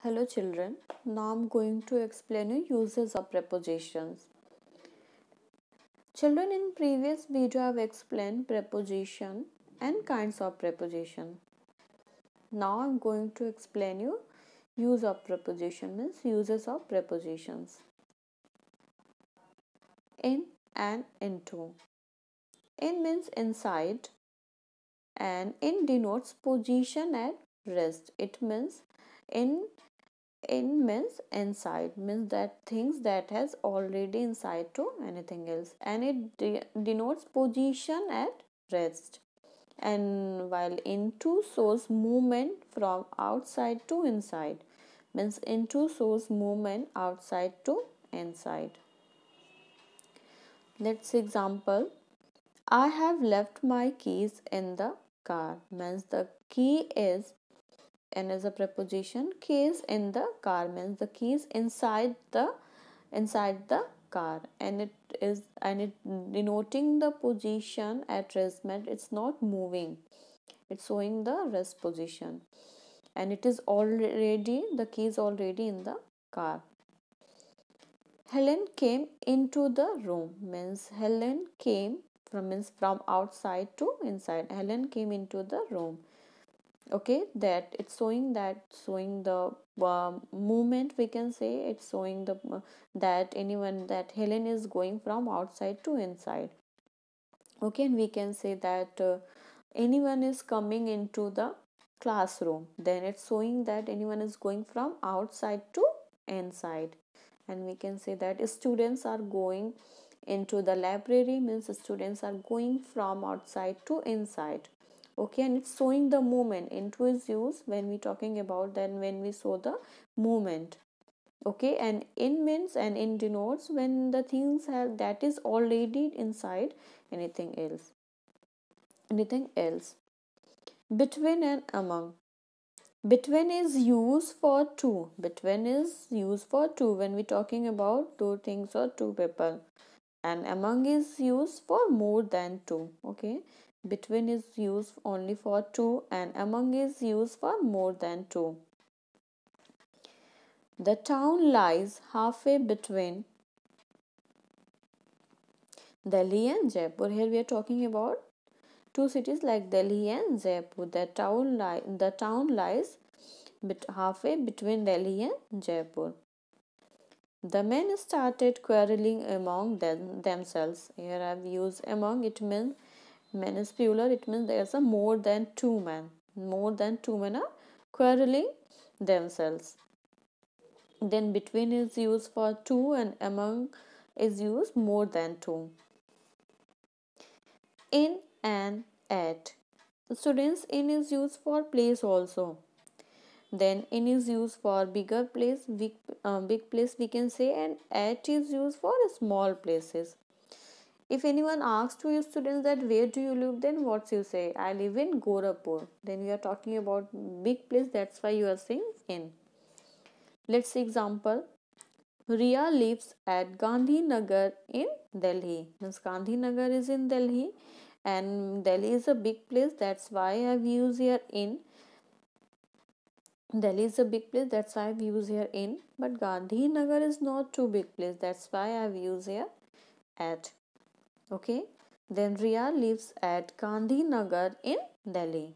Hello children, now I'm going to explain you uses of prepositions. Children, in previous video I have explained preposition and kinds of preposition. Now I'm going to explain you use of preposition means uses of prepositions. In and into. In means inside and in denotes position at rest. It means in means inside means that things that has already inside to anything else, and it denotes position at rest. And while into shows movement from outside to inside means into shows movement outside to inside. Let's example, I have left my keys in the car means the key is, and as a preposition, keys in the car means the keys inside the car, and it denoting the position at rest meant it's not moving, it's showing the rest position, and it is already, the key is already in the car. Helen came into the room means Helen came from means from outside to inside. Helen came into the room. Okay, that it's showing the movement, we can say it's showing the that anyone, that Helen is going from outside to inside. Okay, and we can say that anyone is coming into the classroom, then it's showing that anyone is going from outside to inside. And we can say that students are going into the library means students are going from outside to inside. Okay, and it's showing the movement. Into is used when we talking about, then when we show the movement. Okay, and in means, and in denotes when the things have that is already inside anything else. Between and among. Between is used for two. Between is used for two when we talking about two things or two people, and among is used for more than two. Okay, between is used only for two and among is used for more than two. The town lies halfway between Delhi and Jaipur. Here we are talking about two cities like Delhi and Jaipur. The town lies halfway between Delhi and Jaipur. The men started quarreling among themselves. Here I have used among. It means men is plural. It means there's a more than two men. More than two men are quarreling themselves. Then between is used for two and among is used more than two. In and at. Students, in is used for place also. Then in is used for bigger place, big place we can say, and at is used for small places. If anyone asks to your students that where do you live, then what you say? I live in Gorakhpur. Then we are talking about big place, that's why you are saying in. Let's see example. Riya lives at Gandhi Nagar in Delhi. Means Gandhi Nagar is in Delhi, and Delhi is a big place, that's why I have used here in. Delhi is a big place, that's why I've used here in, but Gandhi Nagar is not too big place, that's why I've used here at. Okay, then Riya lives at Gandhi Nagar in Delhi.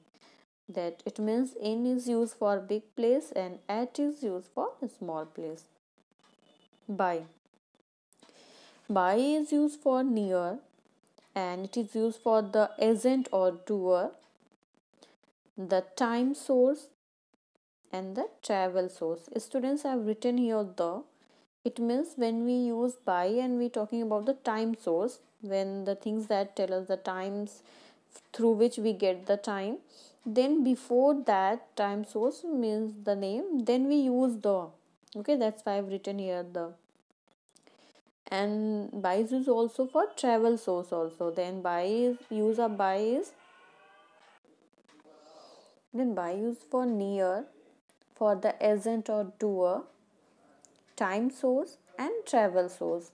That it means in is used for big place and at is used for a small place. By. By is used for near, and it is used for the agent or doer, the time source, and the travel source. Students have written here the. It means when we use by and we talking about the time source, when the things that tell us the times through which we get the time, then before that time source means the name, then we use the. Okay, that's why I've written here the. And by is used also for travel source also. Then by is use of by is, then by used for near, for the agent or doer, time source, and travel source.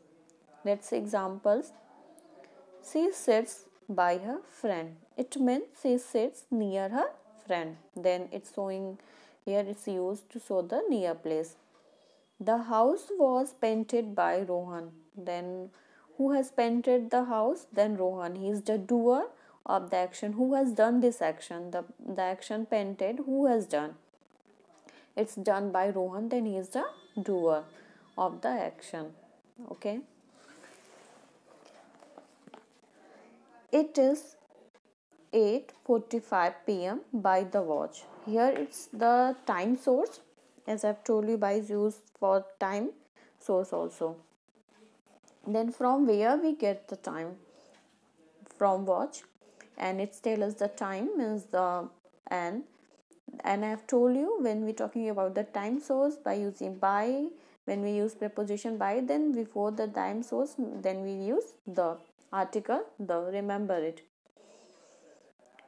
Let's see examples. She sits by her friend. It means she sits near her friend. Then it's showing Here it's used to show the near place. The house was painted by Rohan. Then who has painted the house? Then Rohan. He is the doer of the action. Who has done this action? The action painted. Who has done? It's done by Rohan. Then he is the doer of the action. Okay. It is 8:45 p.m. by the watch. Here it's the time source. As I've told you, by is used for time source also. Then from where we get the time? From watch, and it's tell us the time means the and I have told you, when we're talking about the time source, by using by, when we use preposition by, then before the time source, then we use the article the. Remember it.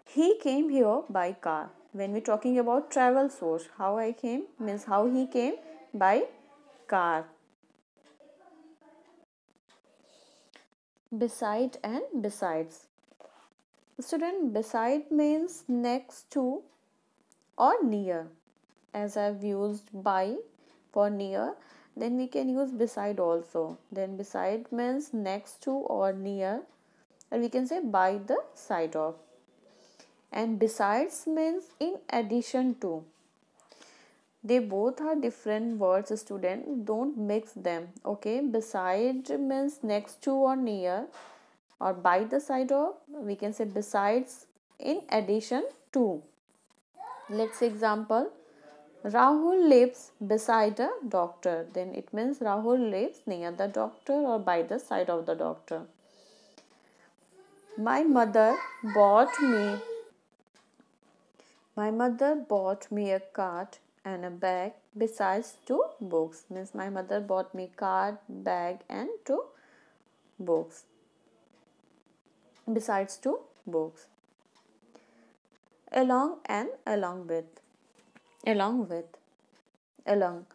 He came here by car. When we're talking about travel source, how I came means how he came by car. Beside and besides. Student, beside means next to or near. As I've used by for near, then we can use beside also. Then beside means next to or near, and we can say by the side of. And besides means in addition to. They both are different words, student. Don't mix them. Okay, beside means next to or near, or by the side of. We can say besides in addition to. Let's say example. Rahul lives beside a doctor. Then it means Rahul lives near the doctor or by the side of the doctor. My mother bought me My mother bought me a cart and a bag besides two books. Means my mother bought me cart, bag and two books. Besides two books. Along and along with. Along with. Along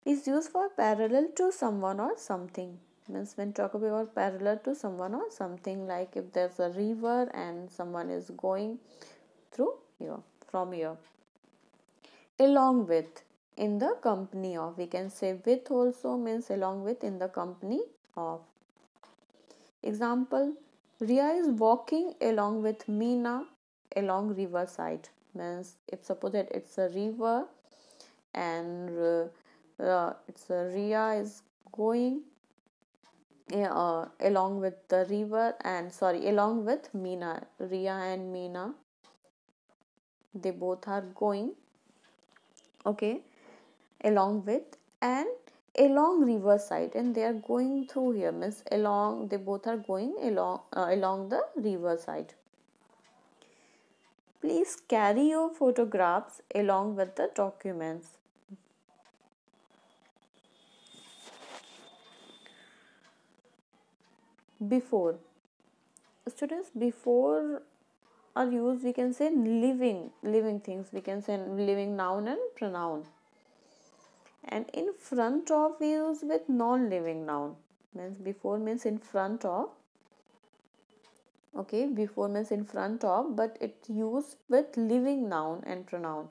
is used for parallel to someone or something. Means when talk about parallel to someone or something, like if there's a river and someone is going through here, from here. Along with, in the company of. We can say with also means along with, in the company of. Example, Ria is walking along with Meena along riverside. Means if suppose that it's a river and it's a Ria is going along with the river, and sorry, along with Meena. Ria and Meena, they both are going, okay, along with, and along riverside, and they are going through here means along, they both are going along the riverside. Please carry your photographs along with the documents. Before, students, before are used, we can say living things, we can say living noun and pronoun. And in front of we use with non-living noun. Means before means in front of. Okay, before means in front of, but it used with living noun and pronoun.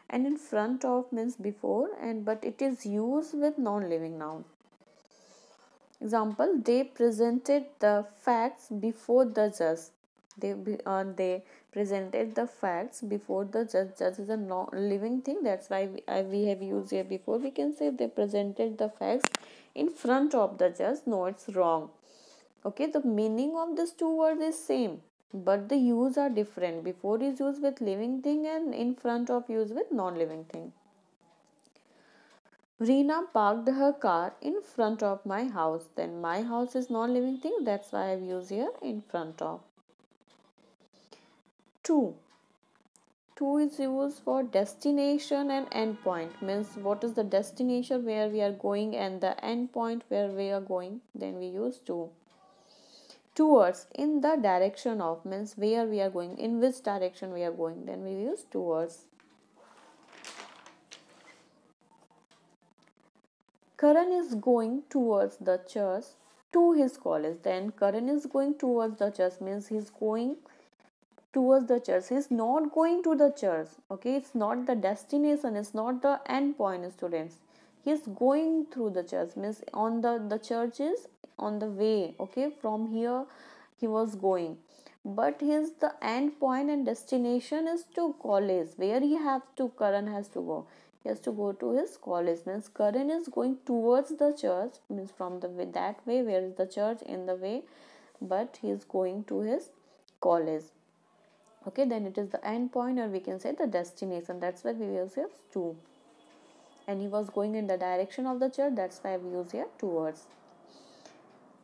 And in front of means before, and but it is used with non-living noun. Example, they presented the facts before the judge. They presented the facts before the judge. Judge is a non-living thing. That's why we have used here before. We can say they presented the facts in front of the judge. No, it's wrong. Okay, the meaning of these two words is same, but the use are different. Before is used with living thing and in front of used with non-living thing. Reena parked her car in front of my house. Then my house is non-living thing. That's why I've used here in front of. To. To is used for destination and end point. Means what is the destination where we are going and the end point where we are going. Then we use to. Towards, in the direction of, means where we are going, in which direction we are going. Then we use towards. Karan is going towards the church to his college. Then Karan is going towards the church means he's going towards the church. He's not going to the church. Okay, it's not the destination, it's not the end point, students. He's going through the church, means on the church is on the way. Okay, from here he was going, but his the end point and destination is to college, where he have to Karan has to go. He has to go to his college, means Karan is going towards the church, means from the way, that way where is the church in the way, but he is going to his college. Okay, then it is the end point, or we can say the destination. That's why we use here to. And he was going in the direction of the church, that's why we use here towards.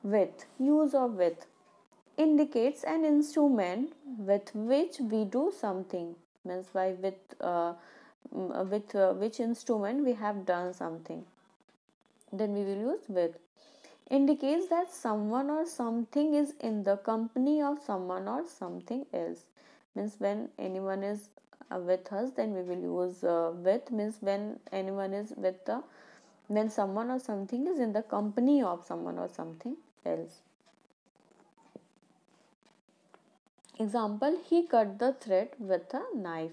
With, use of with indicates an instrument with which we do something, means by with which instrument we have done something, then we will use with. Indicates that someone or something is in the company of someone or something else, means when anyone is with us, then we will use with, means when anyone is with the, when someone or something is in the company of someone or something else. Example, he cut the thread with a knife.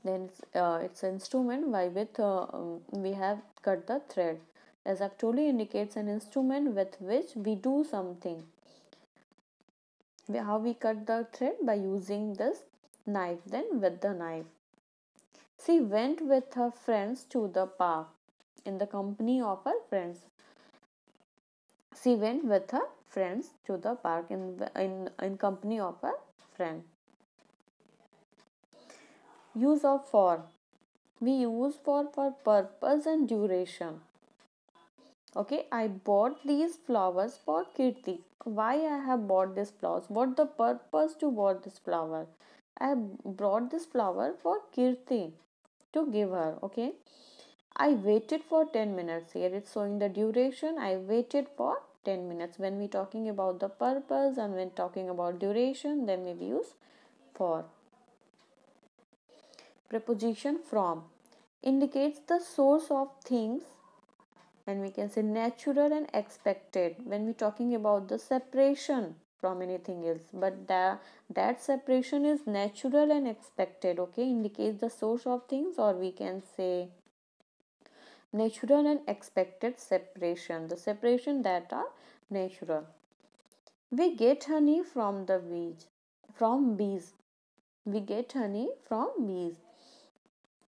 Then it's an instrument by with we have cut the thread. As I've told you, indicates an instrument with which we do something. How we cut the thread? By using this knife. Then with the knife. She went with her friends to the park in the company of her friends. She went with her friends to the park in company of her friend. Use of for. We use for purpose and duration. Okay, I bought these flowers for Kirti. Why I have bought these flowers? What the purpose to bought this flower? I have brought this flower for Kirti to give her. Okay, I waited for 10 minutes. Here it's showing the duration. I waited for 10 minutes. When we talking about the purpose and when talking about duration, then we use for. Preposition from indicates the source of things, and we can say natural and expected when we talking about the separation from anything else, but that separation is natural and expected. Okay, indicates the source of things, or we can say natural and expected separation, the separation that are natural. We get honey from the bees. From bees, we get honey from bees.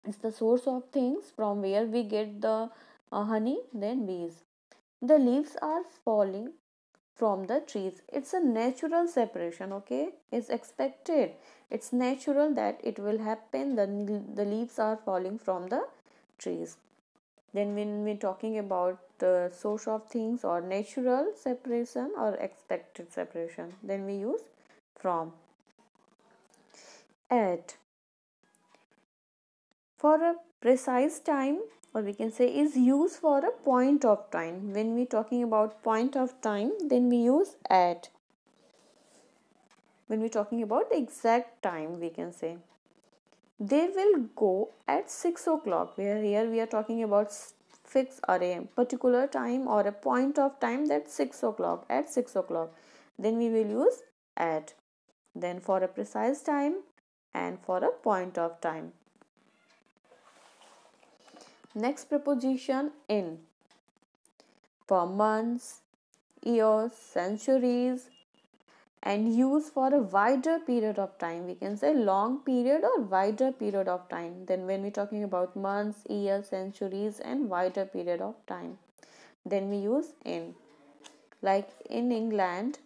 It's the source of things from where we get the honey, then bees. The leaves are falling from the trees. It's a natural separation. Okay, it's expected, it's natural that it will happen. The leaves are falling from the trees. Then when we're talking about the source of things or natural separation or expected separation, then we use from. At, for a precise time, or we can say is used for a point of time. When we talking about point of time, then we use at. When we're talking about the exact time, we can say they will go at 6 o'clock. Where here we are talking about fix or a particular time or a point of time, that 6 o'clock, at 6 o'clock, then we will use at. Then for a precise time and for a point of time. Next preposition in, for months, years, centuries, and use for a wider period of time. We can say long period or wider period of time. Then when we're talking about months, years, centuries, and wider period of time, then we use in. Like in England,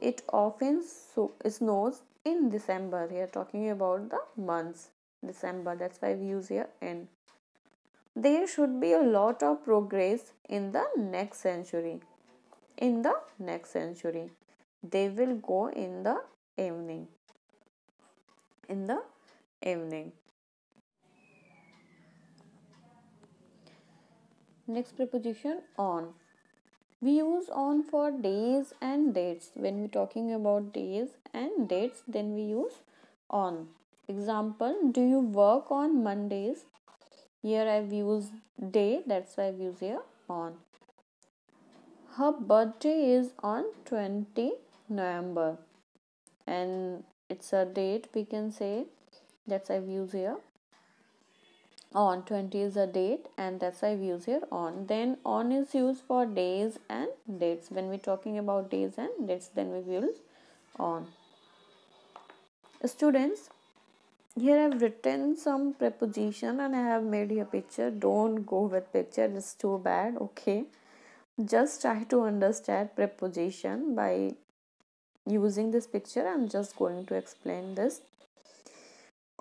it often snows in December. Here talking about the months, December, that's why we use here in. There should be a lot of progress in the next century. In the next century, they will go in the evening. In the evening. Next preposition on. We use on for days and dates. When we're talking about days and dates, then we use on. Example, do you work on Mondays? Here I've used day, that's why I've used here on. Her birthday is on 20 November. and it's a date, we can say. That's I've used here on. 20 is a date, and that's I've used here on. Then on is used for days and dates. When we're talking about days and dates, then we use on. Students, here I've written some preposition and I have made here picture. Don't go with picture, it's too bad. Okay, just try to understand preposition by using this picture. I'm just going to explain this.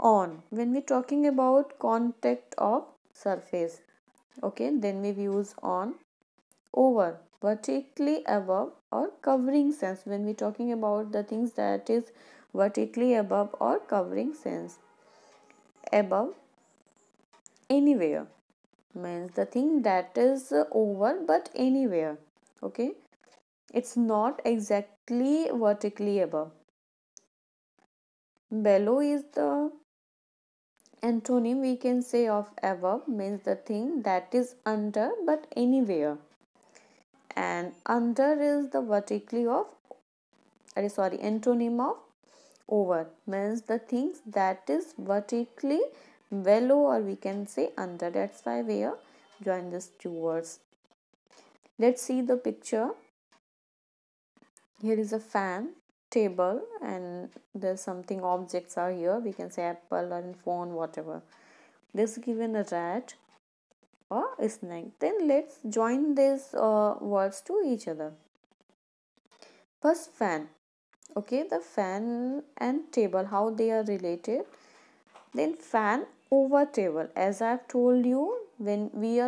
On, when we're talking about contact of surface, okay, then we use on. Over, vertically above or covering sense, when we're talking about the things that is vertically above or covering sense. Above, anywhere, means the thing that is over but anywhere. Okay, it's not exactly vertically above. Below is the antonym, we can say, of above, means the thing that is under but anywhere. And under is the vertically of, sorry, antonym of over, means the things that is vertically below, or we can say under. That's why we are join these two words. Let's see the picture. Here is a fan, table, and there's something objects are here, we can say apple or phone, whatever. This given a rat or a snake. Then let's join these words to each other. First, fan. Okay, the fan and table, how they are related. Then fan over table, as I've told you, when we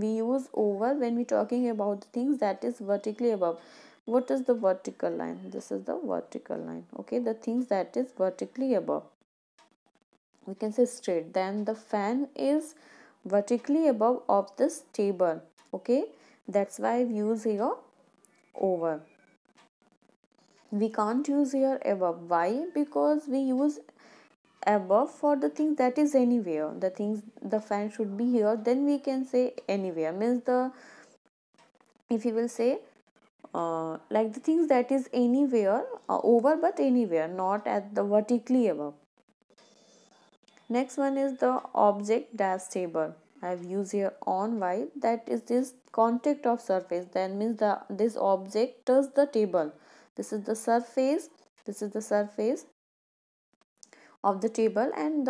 use over when we're talking about the things that is vertically above. What is the vertical line? This is the vertical line. Okay, the things that is vertically above, we can say straight. Then the fan is vertically above of this table. Okay, that's why I've used here over. We can't use here above. Why? Because we use above for the things that is anywhere. The things, the fan should be here, then we can say anywhere, means the, if you will say like the things that is anywhere, over but anywhere, not at the vertically above. Next one is the object dash table. I've used here on. Why? That is this contact of surface, that means the this object touches the table. This is the surface, this is the surface of the table, and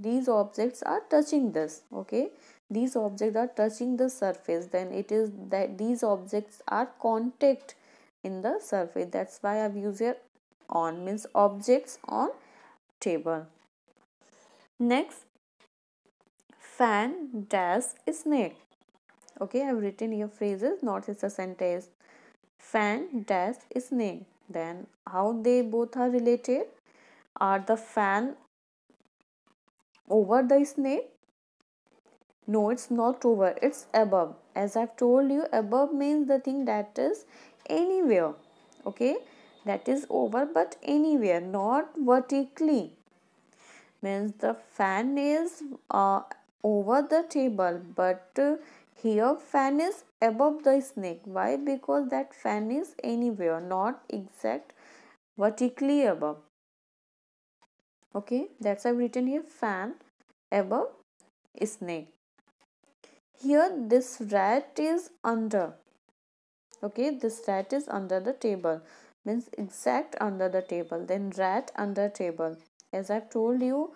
these objects are touching this. Okay, these objects are touching the surface, then it is that these objects are contact in the surface. That's why I've used here on, means objects on table. Next, fan dash snake. Okay, I've written here phrases, not it's a sentence. Fan dash snake. Then how they both are related? Are the fan over the snake? No, it's not over, it's above. As I've told you, above means the thing that is anywhere. Okay, that is over but anywhere, not vertically. Means the fan is over the table, but here fan is above the snake. Why? Because that fan is anywhere, not exact vertically above. Okay, that's I've written here fan above snake. Here this rat is under. Okay, this rat is under the table, means exact under the table. Then rat under table. As I've told you,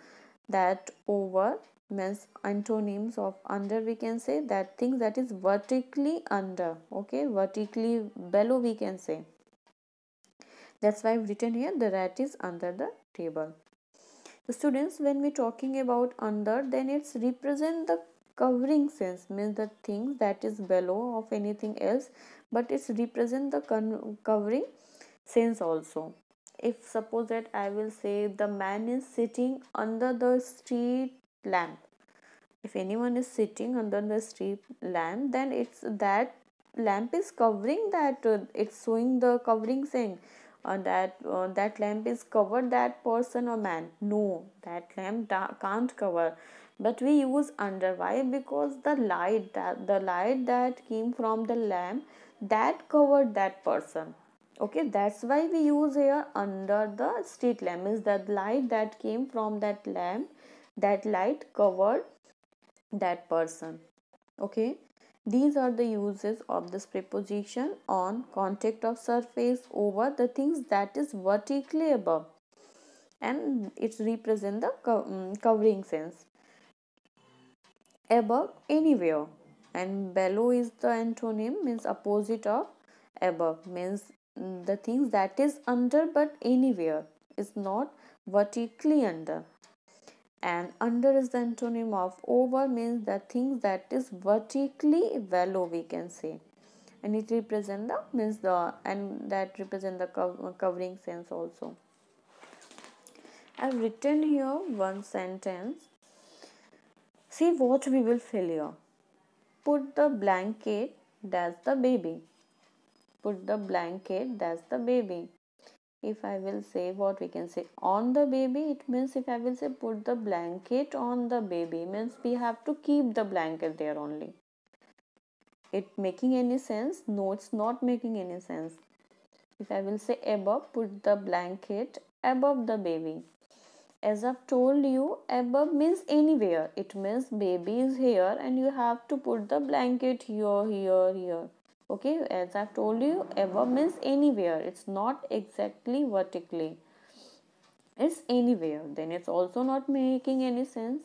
that over means antonyms of under, we can say that thing that is vertically under. Okay, vertically below, we can say. That's why I've written here the rat is under the table. The students, when we're talking about under, then it's represent the covering sense, means the thing that is below of anything else, but it's represent the covering sense also. If suppose that I will say the man is sitting under the street lamp, if anyone is sitting under the street lamp, then it's that lamp is covering that, it's showing the covering saying that lamp is covered that person or man. No, that lamp can't cover, but we use under. Why? Because the light that came from the lamp, that covered that person. Okay, that's why we use here under the street lamp, is that light that came from that lamp, that light covered that person. Okay, these are the uses of this preposition on contact of surface over the things that is vertically above, and it represent the covering sense, above anywhere. And below is the antonym, means opposite of above, means the things that is under but anywhere, is not vertically under. And under is the antonym of over, means the things that is vertically below, we can say. And it represent the, means the, and that represent the covering sense also. I've written here one sentence. See what we will fill here. Put the blanket, that's the baby. Put the blanket, that's the baby. If I will say, what we can say, on the baby, it means if I will say put the blanket on the baby, means we have to keep the blanket there only. It making any sense? No, it's not making any sense. If I will say above, put the blanket above the baby. As I've told you, above means anywhere. It means baby is here and you have to put the blanket here, here, here. Okay, as I've told you, above means anywhere. It's not exactly vertically. It's anywhere. Then it's also not making any sense.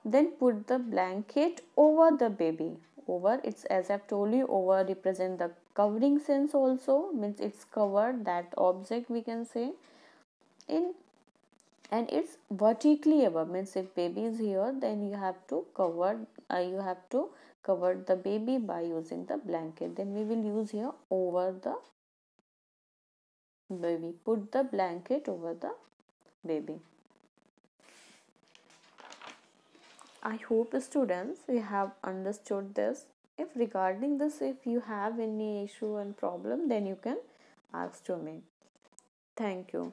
Then put the blanket over the baby. Over, it's as I've told you, over represent the covering sense also, means it's covered that object, we can say. In, and it's vertically above, means if baby is here, then you have to cover the baby by using the blanket. Then we will use here over the baby. Put the blanket over the baby. I hope students you have understood this. If regarding this, if you have any issue and problem, then you can ask to me. Thank you.